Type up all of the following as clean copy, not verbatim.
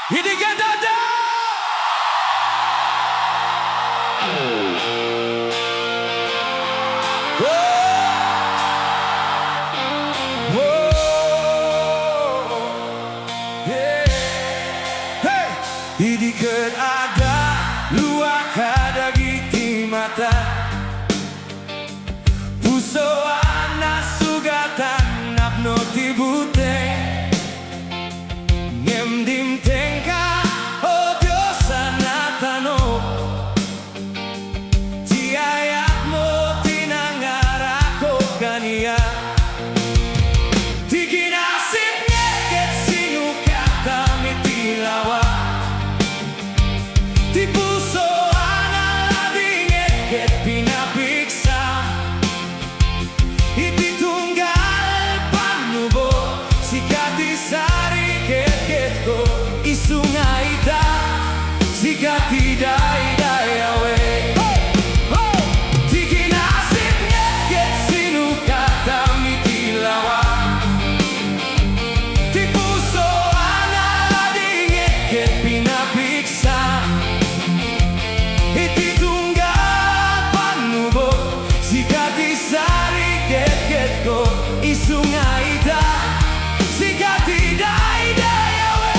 Ini kan ada. Ini kan ada luak ada giti mata puso ana sugatan napno tibute ngemdim tengka odio sanatano tiayak mo tinangarako kania tiginasipnya ket sinukata mitilawa di puso ana labinget ket pinapiksa iti tunggal panubo sikati sari ket ko isungai da sikati dai dai awe tiginasipnya ket sinukata mitilawa di puso ana labinget ket pinapiksa iti tunggal panubo sikati sari ket ko isungai da sikati dai dai awe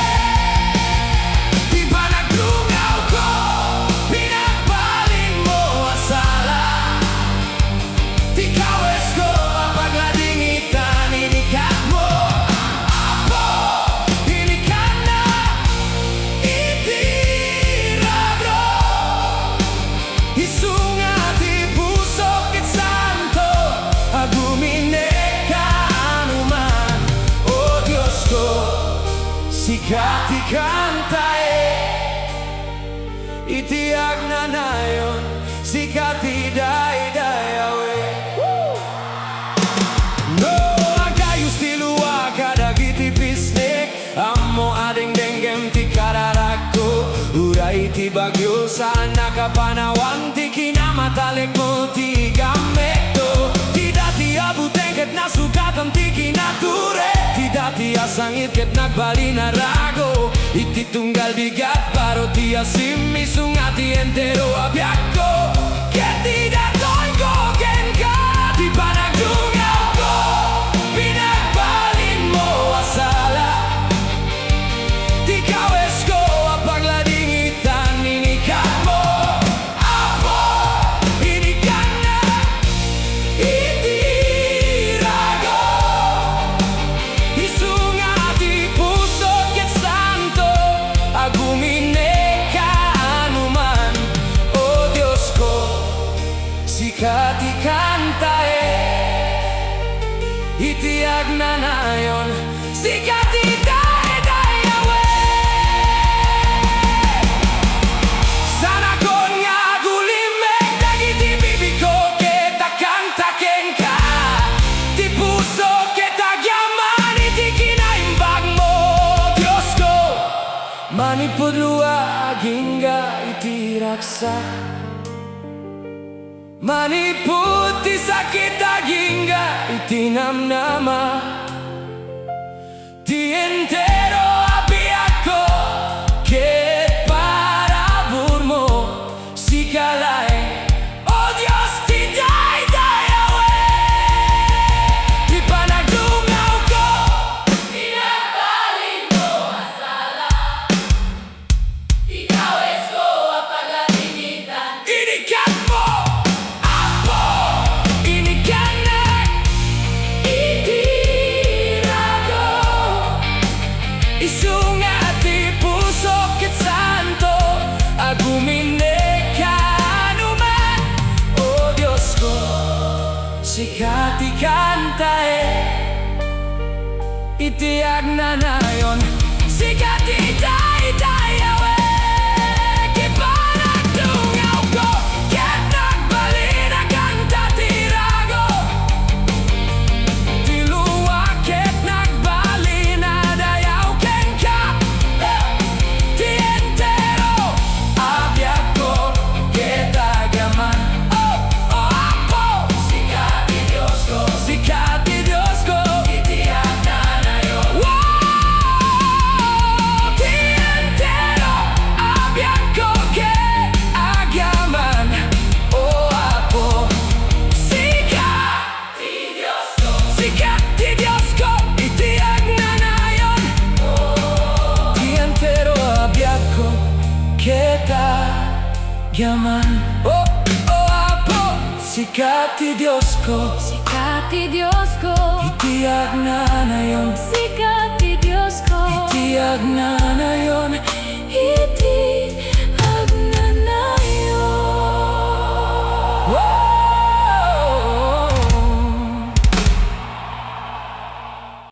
di panagdungaw ko pinagbalin mo asala di kawes ko apagladingitan inikat mo apo inikan na itirabro isungati puso ket santo agumine kanuman oh Diyos ko sikati kantae itiag na nayon sikati dai dai awe no agayus tilua kadagiti pisnik amo ading denggem ti kararako uray ti bagyo sa nakapanawan ti kinamatalik mo ti gamekto ti dati abuteng ket nasugatan ti kinature ti dati asangit ket nagbali na rago iti tunggal bigat paro ti asim isungati entero abiakko ket ti datoy ko ken ka ti panagdungaw ko pinagbalin mo asala di kawes ko apagladingitan inikat mo apo inikan na itirago isungati puso ket santo agumine kanuman oh Diyos ko sikati kantae itiag na nayon sikati dai dai awe sana kon nga gulimek dagiti bibiko ket akang-takeng ka ti puso ket agyaman iti kinaimbag mo Diyos ko manipudlua agingga iti raksa manipud ti sakit agingga iti namnama ti entero abiakko ket parabur mo sikalay oh Diyos ti dai dai awe ti panagdungaw ko pinagbalin mo asala ikawes ko apagladingitan inikat mo apo inikan na itirago isungati puso ket santo agumine kanuman oh Diyos ko sikati kantae itiag na nayon sikati dai dai awe kipanagdungaw ko ket nagbali na kanta tirago tilua ket nagbali na dayaw ken ka ti entero abiakko ket agaman oh oh apo sikati Diyos ko sikati Diyos ko itiag na nayon wow ti yaman. Oh, oh, Apo, sikati Diyos ko, Sikati Diyos ko, itiyak na na yon, sikati Diyos ko, itiyak na na yon.